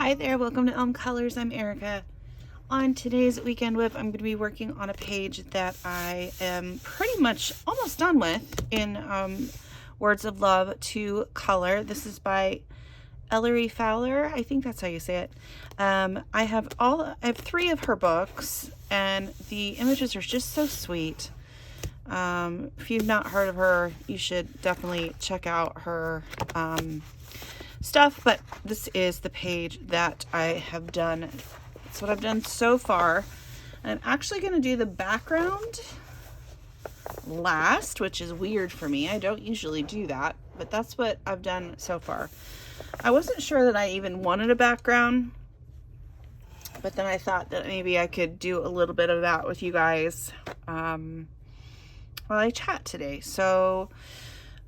Hi there, welcome to Elm Colors. I'm Erica. On today's weekend whip, I'm going to be working on a page that I am pretty much almost done with in Words of Love to Color. This is by Eleri Fowler. I think that's how you say it. I have 3 of her books, and the images are just so sweet. If you've not heard of her, you should definitely check out her stuff, but this is the page that I have done. That's what I've done so far. I'm actually going to do the background last, which is weird for me. I don't usually do that, but that's what I've done so far. I wasn't sure that I even wanted a background, but then I thought that maybe I could do a little bit of that with you guys while I chat today. So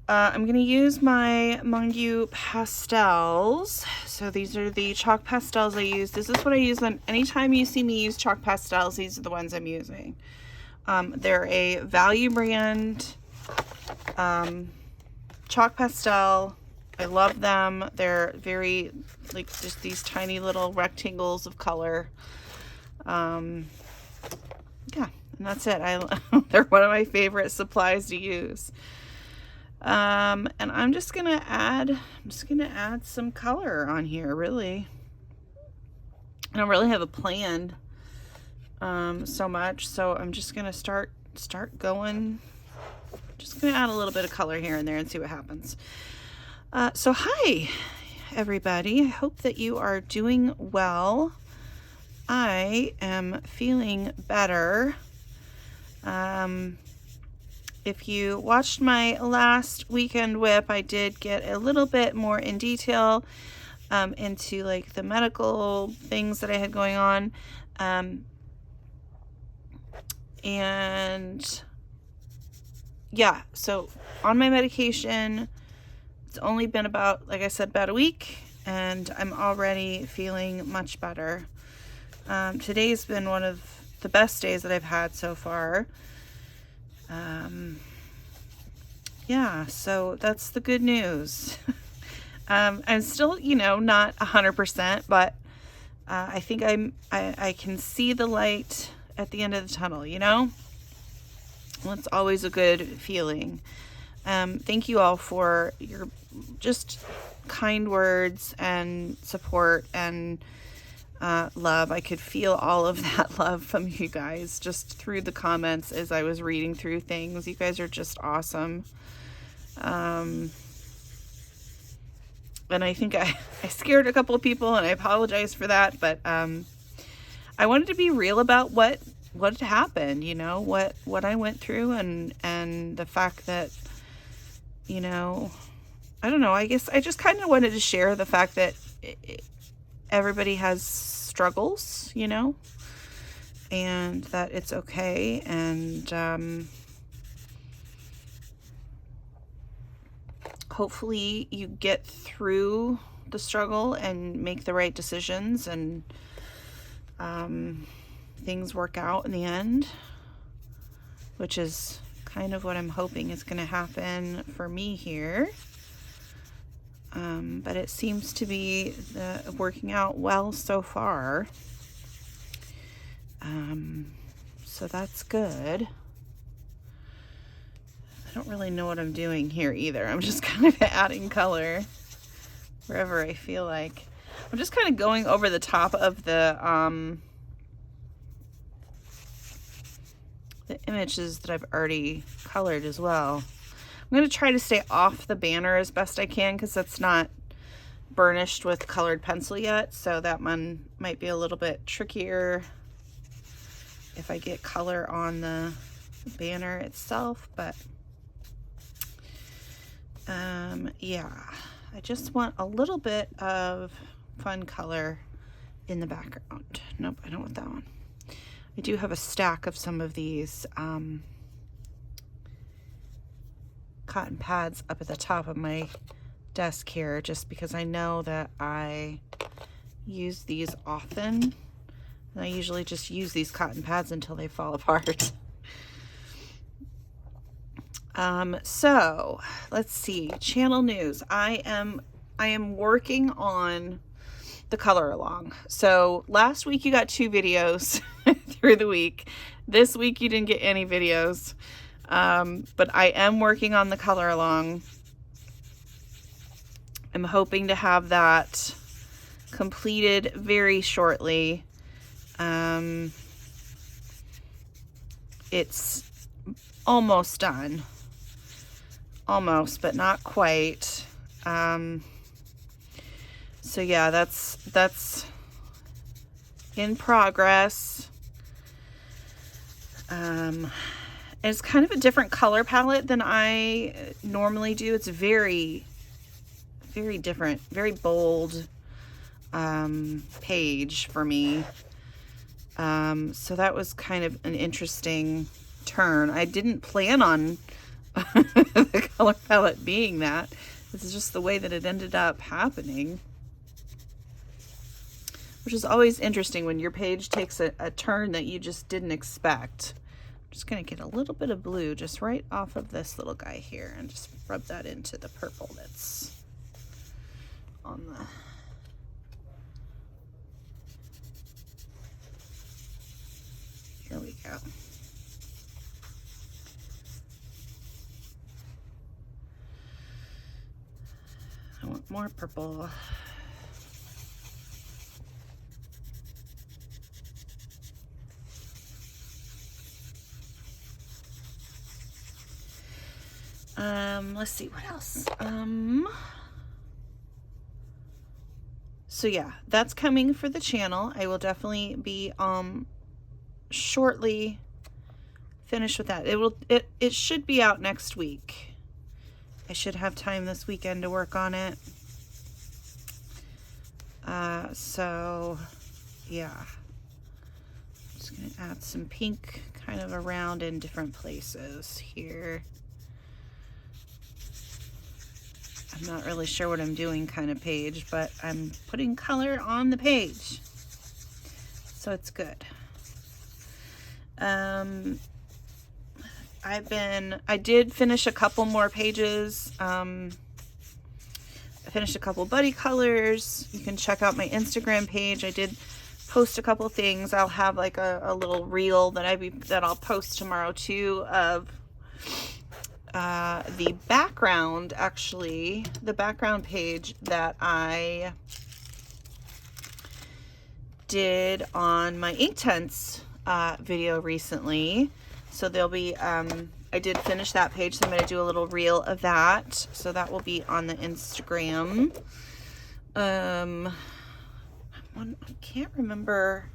I'm going to use my Mongu Pastels. So these are the chalk pastels I use. This is what I use on anytime you see me use chalk pastels. These are the ones I'm using. They're a value brand chalk pastel. I love them. They're very, like, just these tiny little rectangles of color. Yeah, and that's it. They're one of my favorite supplies to use. And I'm just gonna add some color on here. Really, I don't really have a plan so much, so I'm just gonna start going. Just gonna add a little bit of color here and there and see what happens. So hi everybody, I hope that you are doing well. I am feeling better. If you watched my last weekend whip, I did get a little bit more in detail into like the medical things that I had going on. And yeah, so on my medication, it's only been about, like I said, about a week, and I'm already feeling much better. Today's been one of the best days that I've had so far. Yeah, so that's the good news. I'm still, not 100%, but I think I can see the light at the end of the tunnel, That's always a good feeling. Thank you all for your just kind words and support and love. I could feel all of that love from you guys just through the comments as I was reading through things. You guys are just awesome. And I think I scared a couple of people, and I apologize for that, but I wanted to be real about what had happened, what I went through, and the fact that, I don't know, I guess I just kind of wanted to share the fact that everybody has struggles, and that it's okay, and hopefully you get through the struggle and make the right decisions, and things work out in the end, which is kind of what I'm hoping is going to happen for me here. But it seems to be working out well so far. So that's good. I don't really know what I'm doing here either. I'm just kind of adding color wherever I feel like. I'm just kind of going over the top of the images that I've already colored as well. I'm going to try to stay off the banner as best I can because that's not burnished with colored pencil yet, so that one might be a little bit trickier if I get color on the banner itself, but yeah, I just want a little bit of fun color in the background. Nope, I don't want that one. I do have a stack of some of these cotton pads up at the top of my desk here, just because I know that I use these often, and I usually just use these cotton pads until they fall apart. So let's see, channel news. I am working on the color along. So last week you got 2 videos through the week. This week you didn't get any videos. But I am working on the color along. I'm hoping to have that completed very shortly. It's almost done. Almost, but not quite. So yeah, that's in progress. It's kind of a different color palette than I normally do. It's very, very different, very bold page for me. So that was kind of an interesting turn. I didn't plan on the color palette being that. This is just the way that it ended up happening. Which is always interesting when your page takes a turn that you just didn't expect. I'm just going to get a little bit of blue just right off of this little guy here and just rub that into the purple that's on the... Here we go. I want more purple. Let's see what else. So yeah, that's coming for the channel. I will definitely be shortly finished with that. It should be out next week. I should have time this weekend to work on it. So yeah, I'm just gonna add some pink kind of around in different places here. I'm not really sure what I'm doing kind of page, but I'm putting color on the page, so it's good. I did finish a couple more pages. I finished a couple buddy colors. You can check out my Instagram page. I did post a couple things. I'll have like a little reel that I'll post tomorrow too of the background, actually, the background page that I did on my Inktense video recently. So there'll be, I did finish that page, so I'm going to do a little reel of that. So that will be on the Instagram. I can't remember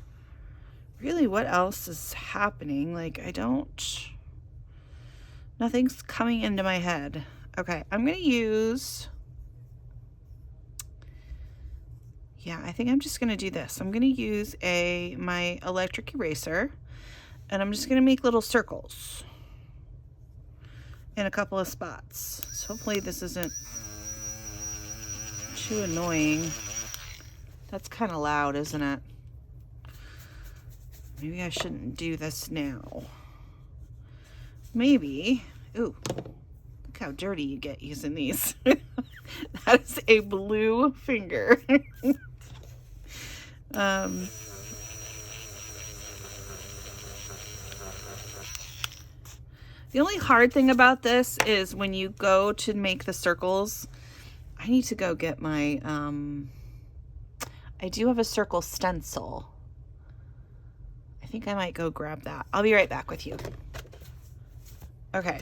really what else is happening. Like, nothing's coming into my head. Okay, I'm going to use, yeah, I think I'm just going to do this. I'm going to use my electric eraser, and I'm just going to make little circles in a couple of spots. So hopefully this isn't too annoying. That's kind of loud, isn't it? Maybe I shouldn't do this now. Maybe. Ooh, look how dirty you get using these. That is a blue finger. The only hard thing about this is when you go to make the circles, I need to go get my, I do have a circle stencil. I think I might go grab that. I'll be right back with you. Okay.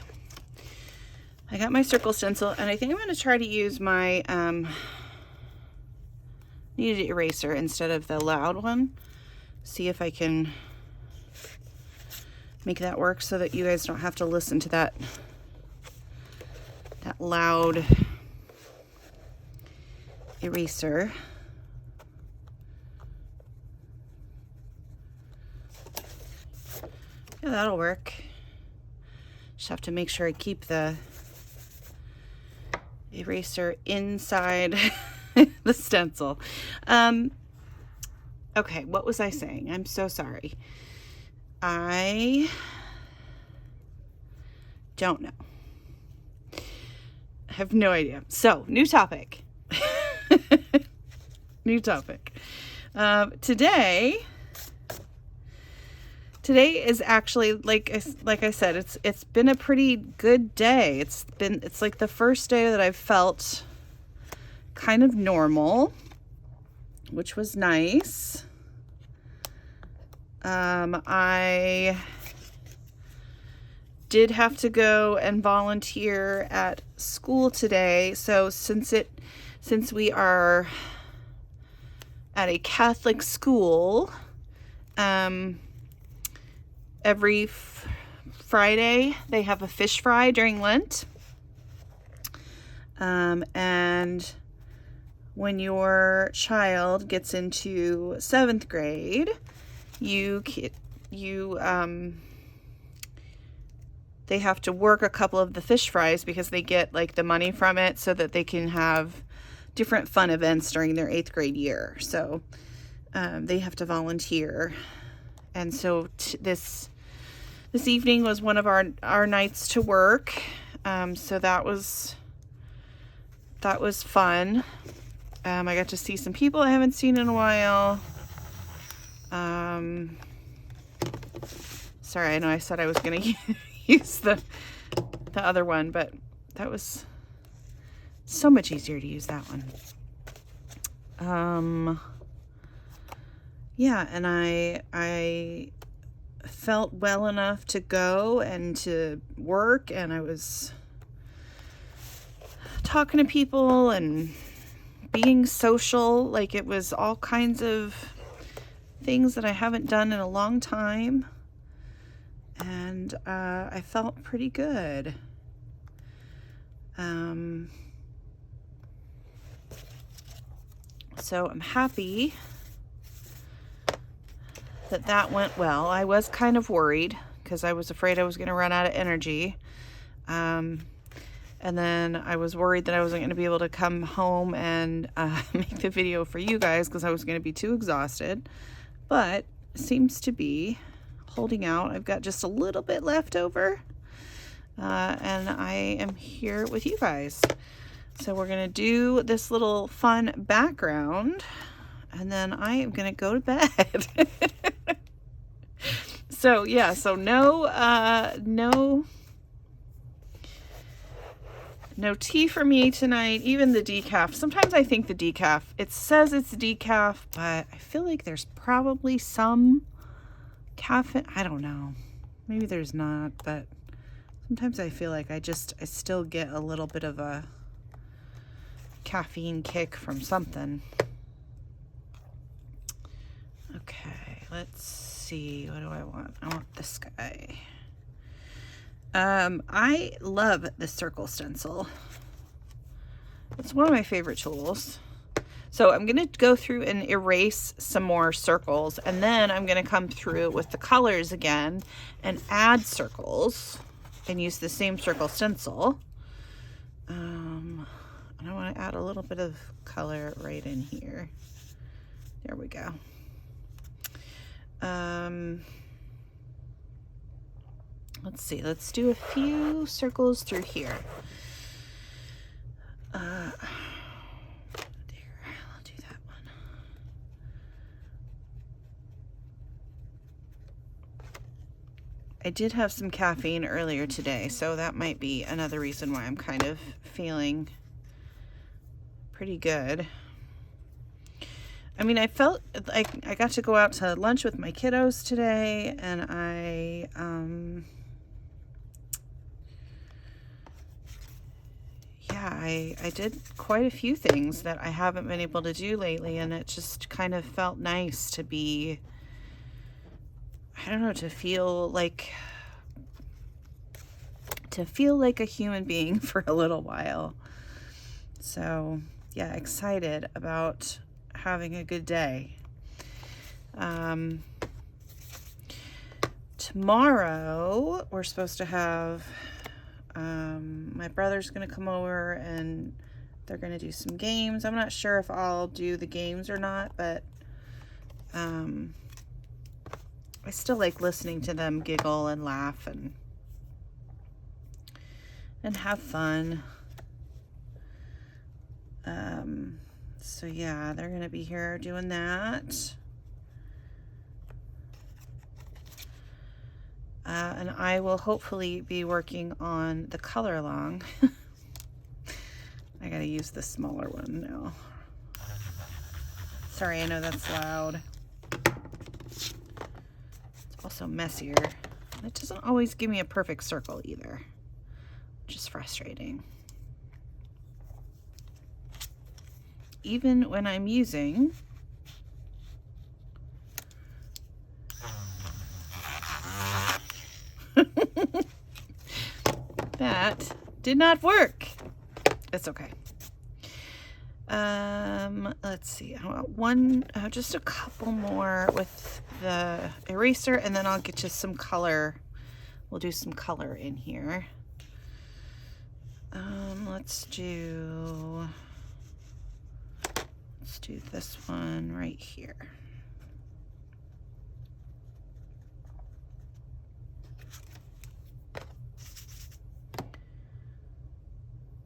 I got my circle stencil, and I think I'm going to try to use my kneaded eraser instead of the loud one. See if I can make that work so that you guys don't have to listen to that loud eraser. Yeah, that'll work. Just have to make sure I keep the eraser inside the stencil. Okay, what was I saying? I'm so sorry. I don't know. I have no idea. So, new topic. New topic. Today is actually, like I said, it's been a pretty good day. It's like the first day that I've felt kind of normal, which was nice. I did have to go and volunteer at school today. So since we are at a Catholic school, every Friday they have a fish fry during Lent. And when your child gets into 7th grade, they have to work a couple of the fish fries because they get like the money from it so that they can have different fun events during their 8th grade year. So they have to volunteer. And so this evening was one of our nights to work. So that was fun. I got to see some people I haven't seen in a while. Sorry, I know I said I was going to use the other one, but that was so much easier to use that one. Yeah, and I felt well enough to go and to work, and I was talking to people and being social. Like, it was all kinds of things that I haven't done in a long time, and I felt pretty good. So I'm happy that went well. I was kind of worried because I was afraid I was going to run out of energy. And then I was worried that I wasn't going to be able to come home and make the video for you guys because I was going to be too exhausted. But it seems to be holding out. I've got just a little bit left over. And I am here with you guys. So we're going to do this little fun background. And then I am going to go to bed. So yeah, so no tea for me tonight. Even the decaf. Sometimes I think the decaf, it says it's decaf, but I feel like there's probably some caffeine. I don't know. Maybe there's not, but sometimes I feel like I still get a little bit of a caffeine kick from something. Okay, let's see. What do I want? I want this guy. I love the circle stencil. It's one of my favorite tools. So I'm going to go through and erase some more circles, and then I'm going to come through with the colors again and add circles and use the same circle stencil. And I want to add a little bit of color right in here. There we go. Let's see, let's do a few circles through here. There, I'll do that one. I did have some caffeine earlier today, so that might be another reason why I'm kind of feeling pretty good. I mean, I felt like I got to go out to lunch with my kiddos today, and I did quite a few things that I haven't been able to do lately, and it just kind of felt nice to be, I don't know, to feel like a human being for a little while. So yeah, excited about having a good day. Tomorrow we're supposed to have my brother's gonna come over and they're gonna do some games. I'm not sure if I'll do the games or not, but I still like listening to them giggle and laugh and have fun. So yeah, they're gonna be here doing that. And I will hopefully be working on the color along. I gotta use the smaller one now. Sorry, I know that's loud. It's also messier. It doesn't always give me a perfect circle either, which is frustrating. Even when I'm using that did not work. It's okay. Let's see. I want just a couple more with the eraser, and then I'll get you some color. We'll do some color in here. Let's do this one right here.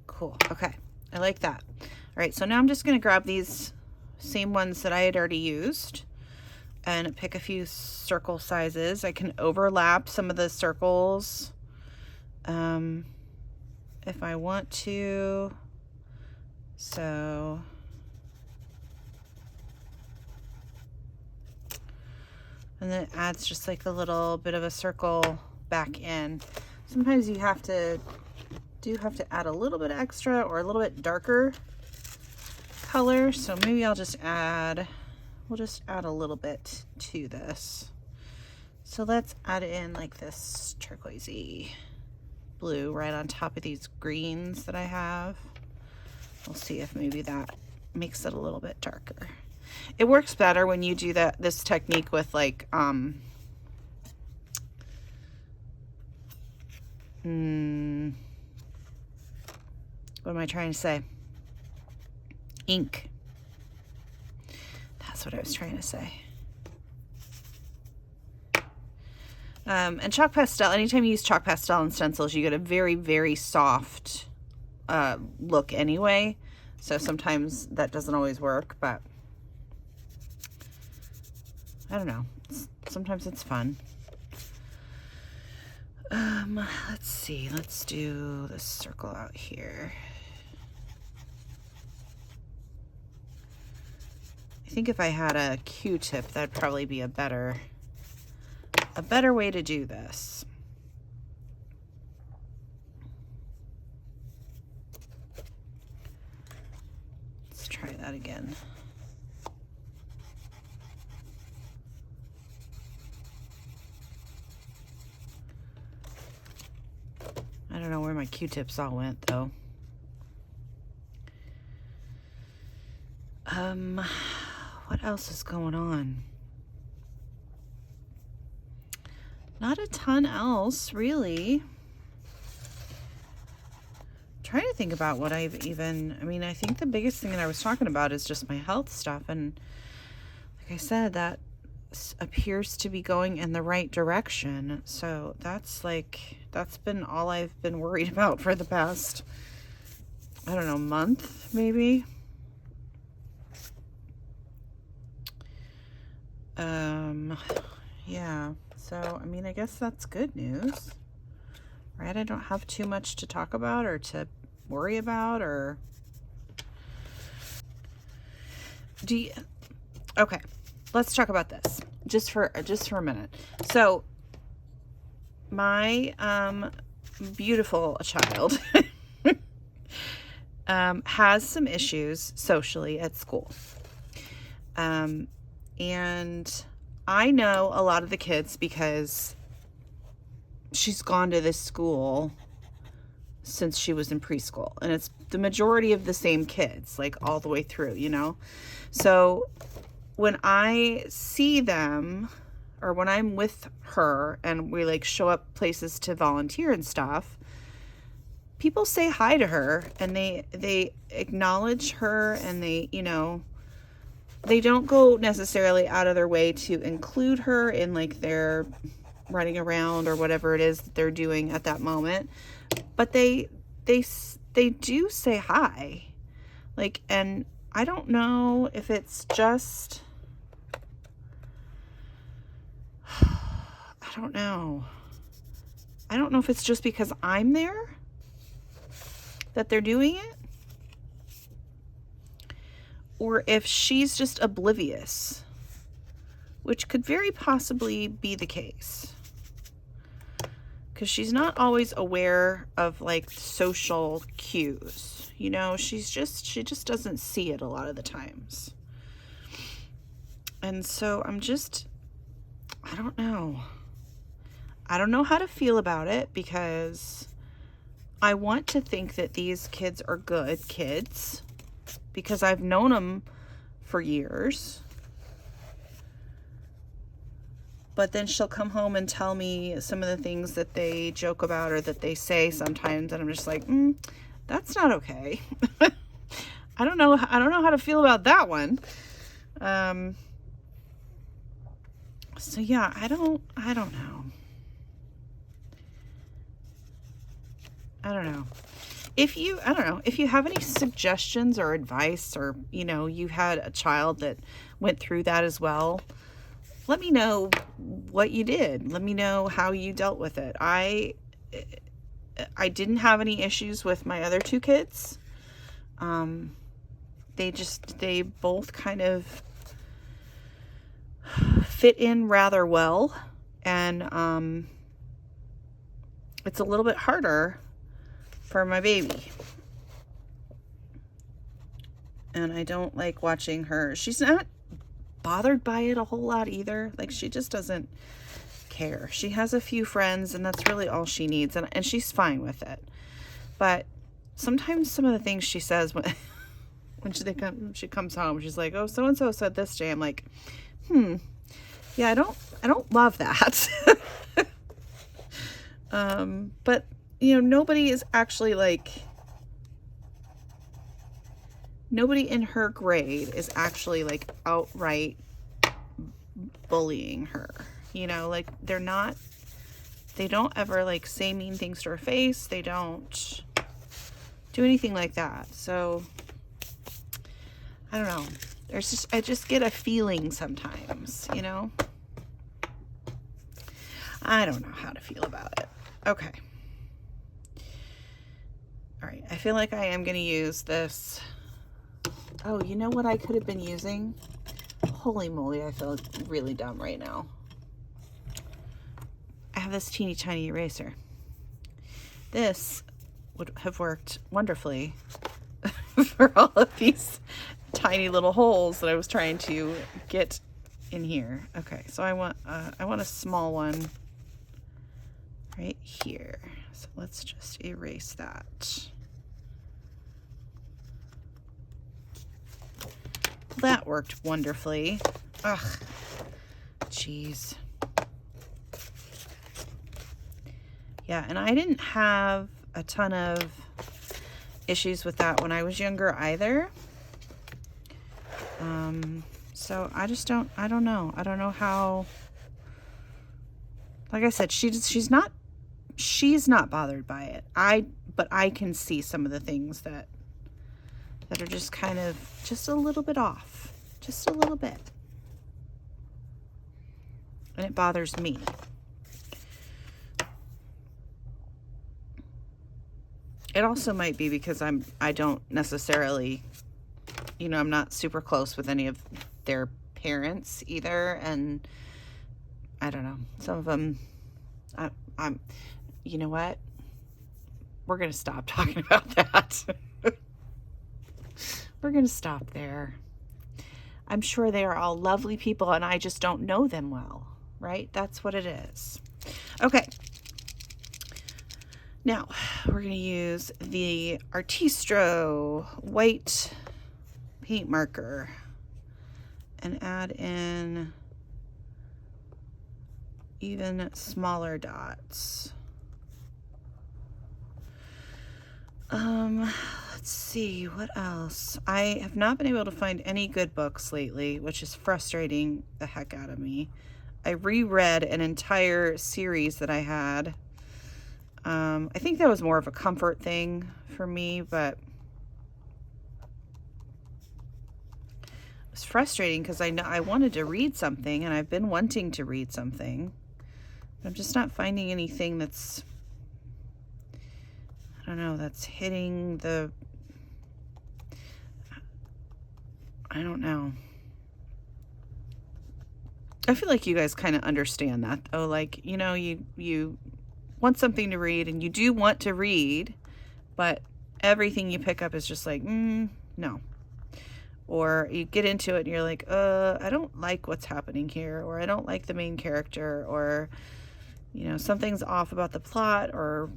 Cool. Okay. I like that. All right. So now I'm just going to grab these same ones that I had already used and pick a few circle sizes. I can overlap some of the circles if I want to. So and then it adds just like a little bit of a circle back in. Sometimes you have to add a little bit extra or a little bit darker color. So maybe we'll just add a little bit to this. So let's add in like this turquoisey blue right on top of these greens that I have. We'll see if maybe that makes it a little bit darker. It works better when you do this technique with like what am I trying to say? Ink. That's what I was trying to say. And chalk pastel, anytime you use chalk pastel and stencils, you get a very, very soft look anyway. So sometimes that doesn't always work, but I don't know. Sometimes it's fun. Let's see. Let's do this circle out here. I think if I had a Q-tip, that'd probably be a better way to do this. Let's try that again. I don't know where my Q-tips all went though. What else is going on? Not a ton else, really. I'm trying to think about what I think the biggest thing that I was talking about is just my health stuff. And like I said, that appears to be going in the right direction. So that's been all I've been worried about for the past, I don't know, month maybe. Yeah, so I mean, I guess that's good news, right? I don't have too much to talk about or to worry about, or okay, let's talk about this just for a minute. So my beautiful child has some issues socially at school, and I know a lot of the kids because she's gone to this school since she was in preschool, and it's the majority of the same kids, like all the way through, you know? So when I see them, or when I'm with her and we like show up places to volunteer and stuff, people say hi to her and they acknowledge her, and they, you know, they don't go necessarily out of their way to include her in like their running around or whatever it is that they're doing at that moment, but they do say hi. Like, and I don't know if it's just, I don't know. I don't know if it's just because I'm there that they're doing it, or if she's just oblivious, which could very possibly be the case. Because she's not always aware of like social cues, you know, she just doesn't see it a lot of the times. And so I don't know. I don't know how to feel about it, because I want to think that these kids are good kids because I've known them for years. But then she'll come home and tell me some of the things that they joke about or that they say sometimes, and I'm just like, that's not okay. I don't know how to feel about that one. So yeah, I don't know. I don't know. If you have any suggestions or advice, or, you know, you had a child that went through that as well, let me know what you did. Let me know how you dealt with it. I didn't have any issues with my other two kids. They both kind of fit in rather well, and it's a little bit harder for my baby. And I don't like watching her. She's not bothered by it a whole lot either. Like, she just doesn't care. She has a few friends, and that's really all she needs, and she's fine with it. But sometimes some of the things she says when she comes home, she's like, oh, so and so said this today. I'm like, yeah, I don't love that. But you know, nobody is actually like, nobody in her grade is actually like outright bullying her. You know, like, they don't ever like say mean things to her face. They don't do anything like that. So I don't know. I just get a feeling sometimes, you know? I don't know how to feel about it. Okay. All right. I feel like I am going to use this. Oh, you know what I could have been using? Holy moly, I feel really dumb right now. I have this teeny tiny eraser. This would have worked wonderfully for all of these tiny little holes that I was trying to get in here. Okay, so I want a small one right here. So let's just erase that. That worked wonderfully. Ugh, jeez. Yeah, and I didn't have a ton of issues with that when I was younger either. So I don't know. I don't know how, like I said, she's not bothered by it. But I can see some of the things that are just kind of just a little bit off, just a little bit. And it bothers me. It also might be because I don't necessarily, you know, I'm not super close with any of their parents either, and I don't know, some of them, I'm you know what? We're going to stop talking about that. We're going to stop there. I'm sure they are all lovely people, and I just don't know them well, right? That's what it is. Okay. Now, we're going to use the Artistro white paint marker and add in even smaller dots. Let's see, what else? I have not been able to find any good books lately, which is frustrating the heck out of me. I reread an entire series that I had. I think that was more of a comfort thing for me, but it's frustrating because I know I wanted to read something, and I've been wanting to read something. But I'm just not finding anything that's, I don't know, that's hitting the, I don't know. I feel like you guys kind of understand that though. Like, you know, you want something to read, and you do want to read, but everything you pick up is just like, no. Or you get into it and you're like, I don't like what's happening here, or I don't like the main character, or, you know, something's off about the plot, or,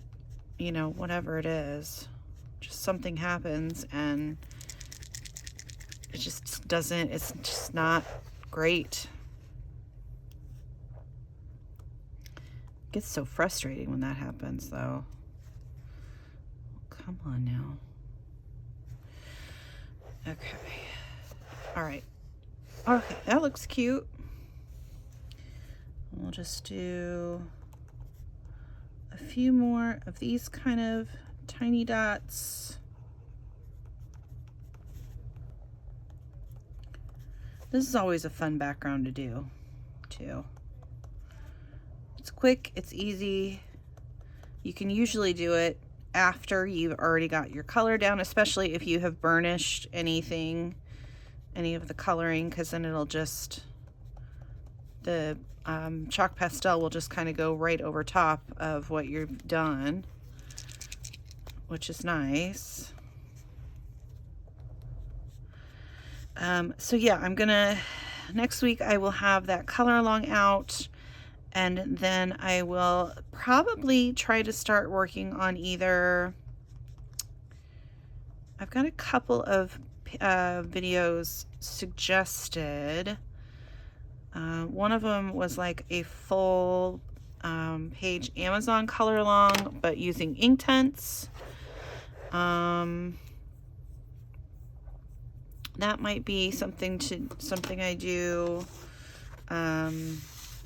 you know, whatever it is. Just something happens and it just doesn't, it's just not great. It gets so frustrating when that happens though. Come on now. Okay. All right. Okay, that looks cute. We'll just do a few more of these kind of tiny dots. This is always a fun background to do, too. It's quick, it's easy. You can usually do it after you've already got your color down, especially if you have burnished anything, any of the coloring, because then it'll just, the chalk pastel will just kind of go right over top of what you've done, which is nice. So yeah, I'm gonna, next week I will have that color along out, and then I will probably try to start working on either, I've got a couple of videos suggested. One of them was like a full page Amazon color along, but using Inktense. That might be something I do.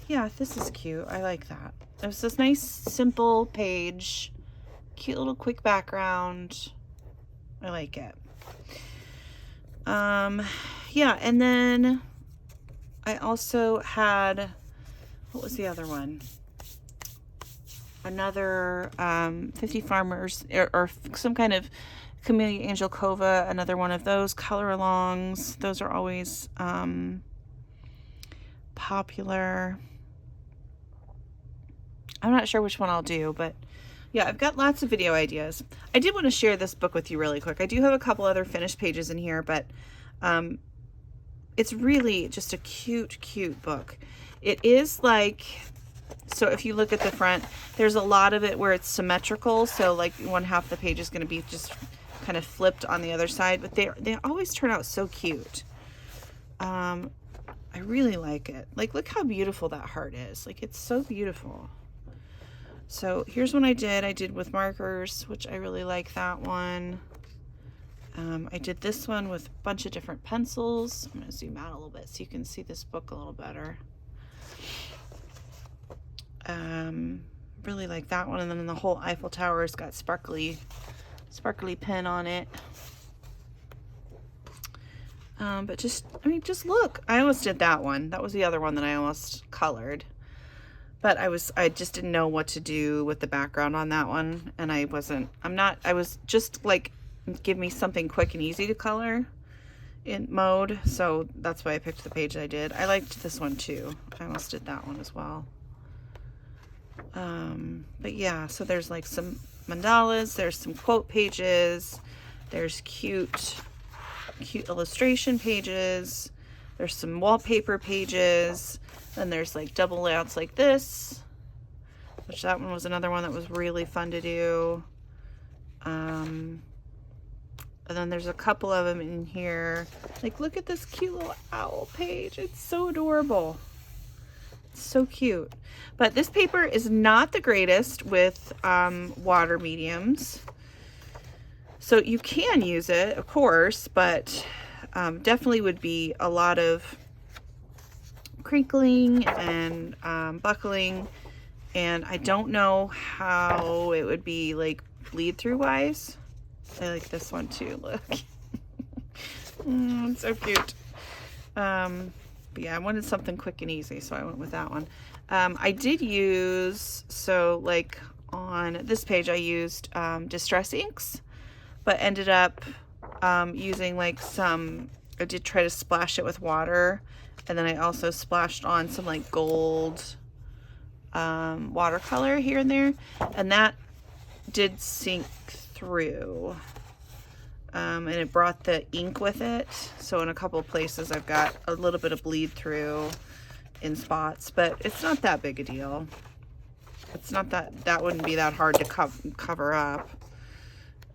Yeah, this is cute. I like that. It's this nice simple page, cute little quick background. I like it. Yeah, and then I also had, what was the other one? Another 50 Farmers, or some kind of Camellia Angel Cova, another one of those color alongs. Those are always popular. I'm not sure which one I'll do, but yeah, I've got lots of video ideas. I did want to share this book with you really quick. I do have a couple other finished pages in here, but it's really just a cute, cute book. It is like, so if you look at the front, there's a lot of it where it's symmetrical. So like one half the page is going to be just kind of flipped on the other side, but they always turn out so cute. I really like it. Like, look how beautiful that heart is. Like, it's so beautiful. So here's one I did with markers, which I really like that one. I did this one with a bunch of different pencils. I'm going to zoom out a little bit so you can see this book a little better. Really like that one. And then the whole Eiffel Tower has got sparkly pen on it. But just, I mean, just look. I almost did that one. That was the other one that I almost colored. But I just didn't know what to do with the background on that one. And I was just like, give me something quick and easy to color in mode. So that's why I picked the page I did. I liked this one too. I almost did that one as well. But yeah, so there's like some mandalas, there's some quote pages, there's cute illustration pages, there's some wallpaper pages, then there's like double layouts like this, which that one was another one that was really fun to do. And then there's a couple of them in here. Like, look at this cute little owl page. It's so adorable. It's so cute. But this paper is not the greatest with water mediums. So you can use it, of course, but definitely would be a lot of crinkling and buckling. And I don't know how it would be like bleed through wise. I like this one too, look. It's so cute. But yeah, I wanted something quick and easy, so I went with that one. I did use, so like on this page, I used Distress inks, but ended up using like I did try to splash it with water, and then I also splashed on some like gold watercolor here and there, and that did sink through. And it brought the ink with it, so in a couple of places I've got a little bit of bleed through in spots, but it's not that big a deal. It's not that wouldn't be that hard to cover up.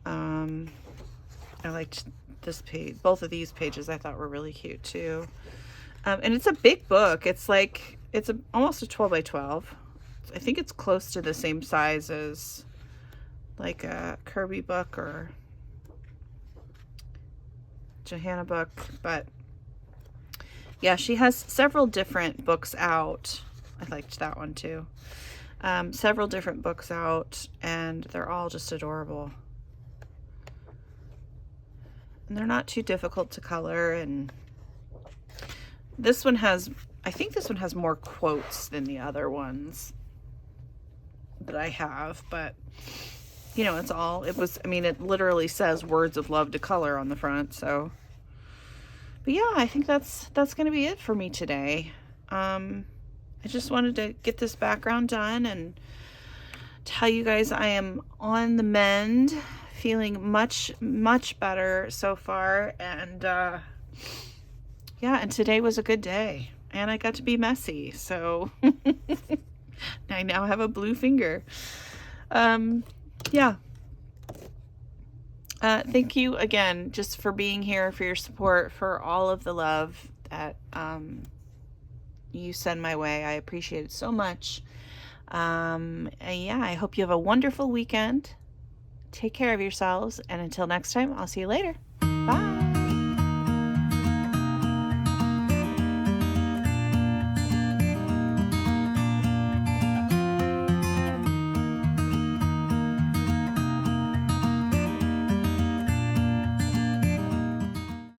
I liked this page. Both of these pages I thought were really cute too. And it's a big book. It's like, almost a 12 by 12. I think it's close to the same size as like a Kirby book or Johanna book, but yeah, she has several different books out. I liked that one too. Several different books out, and they're all just adorable. And they're not too difficult to color, and this one has, I think this one has more quotes than the other ones that I have, but you know, I mean, it literally says words of love to color on the front, so. But yeah, I think that's going to be it for me today. I just wanted to get this background done and tell you guys I am on the mend, feeling much, much better so far. And yeah, and today was a good day. And I got to be messy, so I now have a blue finger. Yeah. Thank you again just for being here, for your support, for all of the love that you send my way. I appreciate it so much. And yeah, I hope you have a wonderful weekend. Take care of yourselves, and until next time, I'll see you later.